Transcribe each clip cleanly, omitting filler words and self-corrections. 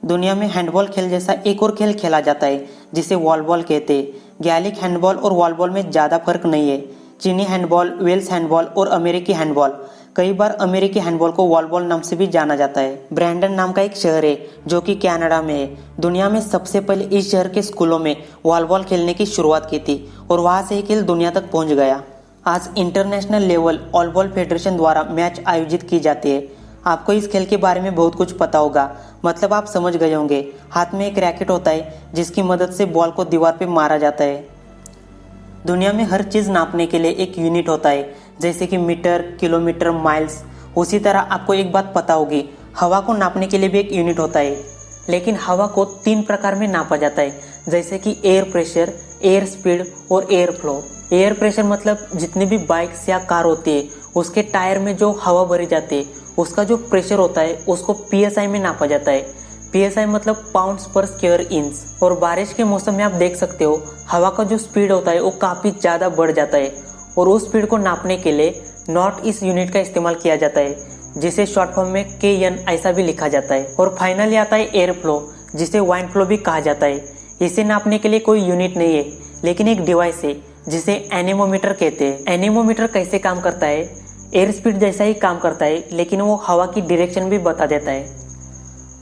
दुनिया में हैंडबॉल खेल जैसा एक और खेल खेला जाता है जिसे वॉलीबॉल कहते हैं। गैलिक हैंडबॉल और वॉलीबॉल में ज़्यादा फर्क नहीं है। चीनी हैंडबॉल, वेल्स हैंडबॉल और अमेरिकी हैंडबॉल, कई बार अमेरिकी हैंडबॉल को वॉलीबॉल नाम से भी जाना जाता है। ब्रैंडन नाम का एक शहर है जो कि कनाडा में है। दुनिया में सबसे पहले इस शहर के स्कूलों में वॉलीबॉल खेलने की शुरुआत की थी और वहाँ से ही खेल दुनिया तक पहुँच गया। आज इंटरनेशनल लेवल वॉलीबॉल फेडरेशन द्वारा मैच आयोजित की जाती है। आपको इस खेल के बारे में बहुत कुछ पता होगा, मतलब आप समझ गए होंगे। हाथ में एक रैकेट होता है जिसकी मदद से बॉल को दीवार पे मारा जाता है। दुनिया में हर चीज़ नापने के लिए एक यूनिट होता है, जैसे कि मीटर, किलोमीटर, माइल्स। उसी तरह आपको एक बात पता होगी, हवा को नापने के लिए भी एक यूनिट होता है। लेकिन हवा को 3 प्रकार में नापा जाता है, जैसे कि एयर प्रेशर, एयर स्पीड और एयर फ्लो। एयर प्रेशर मतलब जितनी भी बाइक्स या कार होती है उसके टायर में जो हवा भरी जाती है उसका जो प्रेशर होता है उसको PSI में नापा जाता है। PSI मतलब पाउंड्स पर स्क्वायर इंच। और बारिश के मौसम में आप देख सकते हो हवा का जो स्पीड होता है वो काफ़ी ज़्यादा बढ़ जाता है और उस स्पीड को नापने के लिए नॉट इस यूनिट का इस्तेमाल किया जाता है, जिसे शॉर्ट फॉर्म में KN ऐसा भी लिखा जाता है। और फाइनली आता है एयर फ्लो, जिसे वाइन फ्लो भी कहा जाता है। इसे नापने के लिए कोई यूनिट नहीं है, लेकिन एक डिवाइस है जिसे एनेमोमीटर कहते हैं। एनेमोमीटर कैसे काम करता है? एयर स्पीड जैसा ही काम करता है, लेकिन वो हवा की डायरेक्शन भी बता देता है।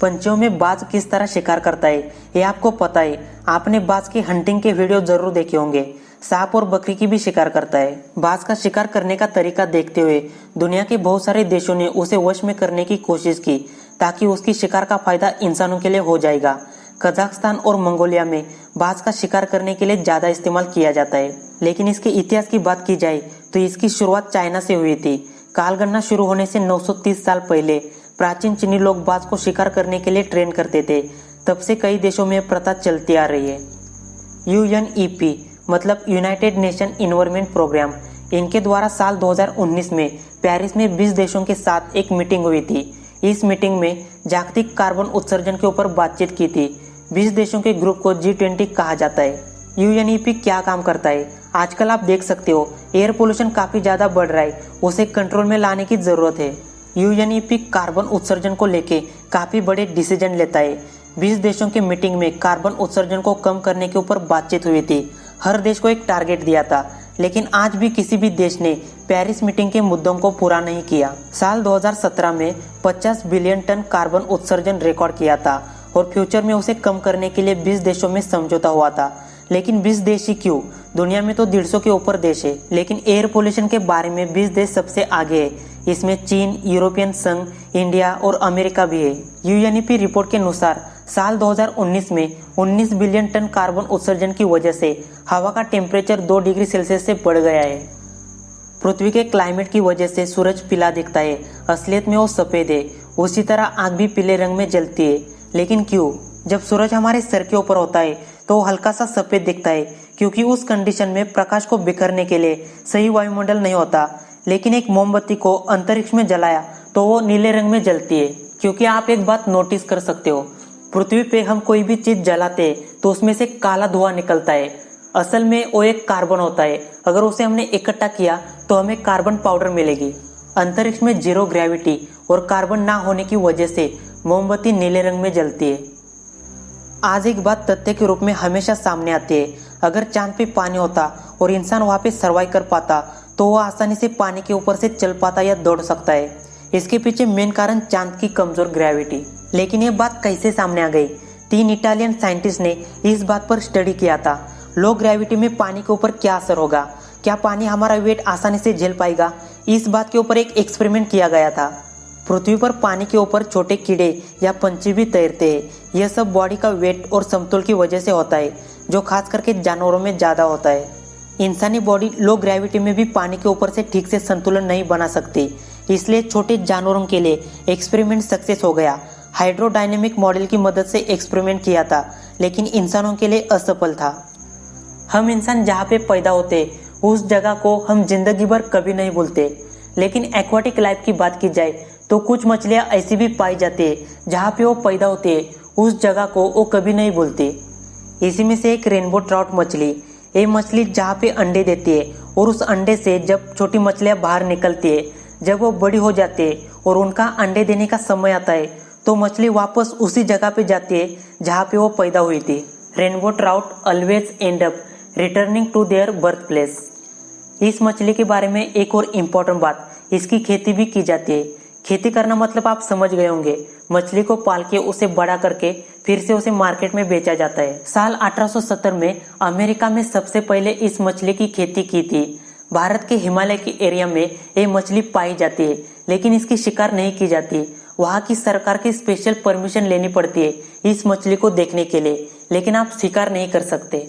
पंछियों में बाज किस तरह शिकार करता है ये आपको पता है। आपने बाज की हंटिंग के वीडियो जरूर देखे होंगे। सांप और बकरी की भी शिकार करता है। बाज का शिकार करने का तरीका देखते हुए दुनिया के बहुत सारे देशों ने उसे वश में करने की कोशिश की, ताकि उसकी शिकार का फायदा इंसानों के लिए हो जाएगा। कजाकिस्तान और मंगोलिया में बाज का शिकार करने के लिए ज़्यादा इस्तेमाल किया जाता है। लेकिन इसके इतिहास की बात की जाए तो इसकी शुरुआत चाइना से हुई थी। कालगणना शुरू होने से 930 साल पहले प्राचीन चीनी लोग बाज को शिकार करने के लिए ट्रेन करते थे। तब से कई देशों में प्रथा चलती आ रही है। UNEP मतलब यूनाइटेड नेशन इन्वायरमेंट प्रोग्राम, इनके द्वारा साल 2019 में पेरिस में 20 देशों के साथ एक मीटिंग हुई थी। इस मीटिंग में जागतिक कार्बन उत्सर्जन के ऊपर बातचीत की थी। 20 देशों के ग्रुप को G20 कहा जाता है। UNEP क्या काम करता है? आजकल आप देख सकते हो एयर पोल्यूशन काफ़ी ज़्यादा बढ़ रहा है, उसे कंट्रोल में लाने की ज़रूरत है। UNEP कार्बन उत्सर्जन को लेके काफ़ी बड़े डिसीजन लेता है। 20 देशों की मीटिंग में कार्बन उत्सर्जन को कम करने के ऊपर बातचीत हुई थी। हर देश को एक टारगेट दिया था, लेकिन आज भी किसी भी देश ने पेरिस मीटिंग के मुद्दों को पूरा नहीं किया। साल 2017 में 50 बिलियन टन कार्बन उत्सर्जन रिकॉर्ड किया था और फ्यूचर में उसे कम करने के लिए 20 देशों में समझौता हुआ था। लेकिन 20 देश ही क्यों, दुनिया में तो 150 के ऊपर देश है। लेकिन एयर पोल्यूशन के बारे में 20 देश सबसे आगे है। इसमें चीन, यूरोपियन संघ, इंडिया और अमेरिका भी है। UNEP रिपोर्ट के अनुसार साल 2019 में 19 बिलियन टन कार्बन उत्सर्जन की वजह से हवा का टेम्परेचर 2 डिग्री सेल्सियस से बढ़ गया है। पृथ्वी के क्लाइमेट की वजह से सूरज पीला दिखता है, असलियत में वो सफ़ेद है। उसी तरह आग भी पीले रंग में जलती है। लेकिन क्यों? जब सूरज हमारे सर के ऊपर होता है तो वो हल्का सा सफ़ेद दिखता है, क्योंकि उस कंडीशन में प्रकाश को बिखरने के लिए सही वायुमंडल नहीं होता। लेकिन एक मोमबत्ती को अंतरिक्ष में जलाया तो वो नीले रंग में जलती है। क्योंकि आप एक बात नोटिस कर सकते हो, पृथ्वी पे हम कोई भी चीज़ जलाते तो उसमें से काला धुआं निकलता है। असल में वो एक कार्बन होता है। अगर उसे हमने इकट्ठा किया तो हमें कार्बन पाउडर मिलेगी। अंतरिक्ष में 0 ग्रेविटी और कार्बन ना होने की वजह से मोमबत्ती नीले रंग में जलती है। आज एक बात तथ्य के रूप में हमेशा सामने आती है, अगर चांद पे पानी होता और इंसान वहाँ पे सर्वाइव कर पाता तो वो आसानी से पानी के ऊपर से चल पाता या दौड़ सकता है। इसके पीछे मेन कारण चांद की कमजोर ग्रेविटी। लेकिन ये बात कैसे सामने आ गई? 3 इटालियन साइंटिस्ट ने इस बात पर स्टडी किया था, लो ग्रेविटी में पानी के ऊपर क्या असर होगा, क्या पानी हमारा वेट आसानी से झेल पाएगा। इस बात के ऊपर एक एक्सपेरिमेंट किया गया था। पृथ्वी पर पानी के ऊपर छोटे कीड़े या पंछी भी तैरते हैं। यह सब बॉडी का वेट और समतोल की वजह से होता है, जो खास करके जानवरों में ज़्यादा होता है। इंसानी बॉडी लो ग्रेविटी में भी पानी के ऊपर से ठीक से संतुलन नहीं बना सकती, इसलिए छोटे जानवरों के लिए एक्सपेरिमेंट सक्सेस हो गया। हाइड्रोडायनेमिक मॉडल की मदद से एक्सपेरिमेंट किया था, लेकिन इंसानों के लिए असफल था। हम इंसान जहाँ पे पैदा होते उस जगह को हम जिंदगी भर कभी नहीं भूलते। लेकिन एक्वाटिक लाइफ की बात की जाए तो कुछ मछलियाँ ऐसी भी पाई जाती है जहाँ पे वो पैदा होती है, उस जगह को वो कभी नहीं भूलती। इसी में से एक रेनबो ट्राउट मछली। ये मछली जहाँ पे अंडे देती है और उस अंडे से जब छोटी मछलियाँ बाहर निकलती है, जब वो बड़ी हो जाती है और उनका अंडे देने का समय आता है तो मछली वापस उसी जगह पे जाती है जहाँ पे वो पैदा हुई थी। Rainbow trout always end up returning to their birth place. इस मछली के बारे में एक और इम्पोर्टेंट बात, इसकी खेती भी की जाती है। खेती करना मतलब आप समझ गए होंगे, मछली को पाल के उसे बड़ा करके फिर से उसे मार्केट में बेचा जाता है। साल 1870 में अमेरिका में सबसे पहले इस मछली की खेती की थी। भारत के हिमालय के एरिया में ये मछली पाई जाती है, लेकिन इसकी शिकार नहीं की जाती। वहाँ की सरकार की स्पेशल परमिशन लेनी पड़ती है इस मछली को देखने के लिए, लेकिन आप शिकार नहीं कर सकते।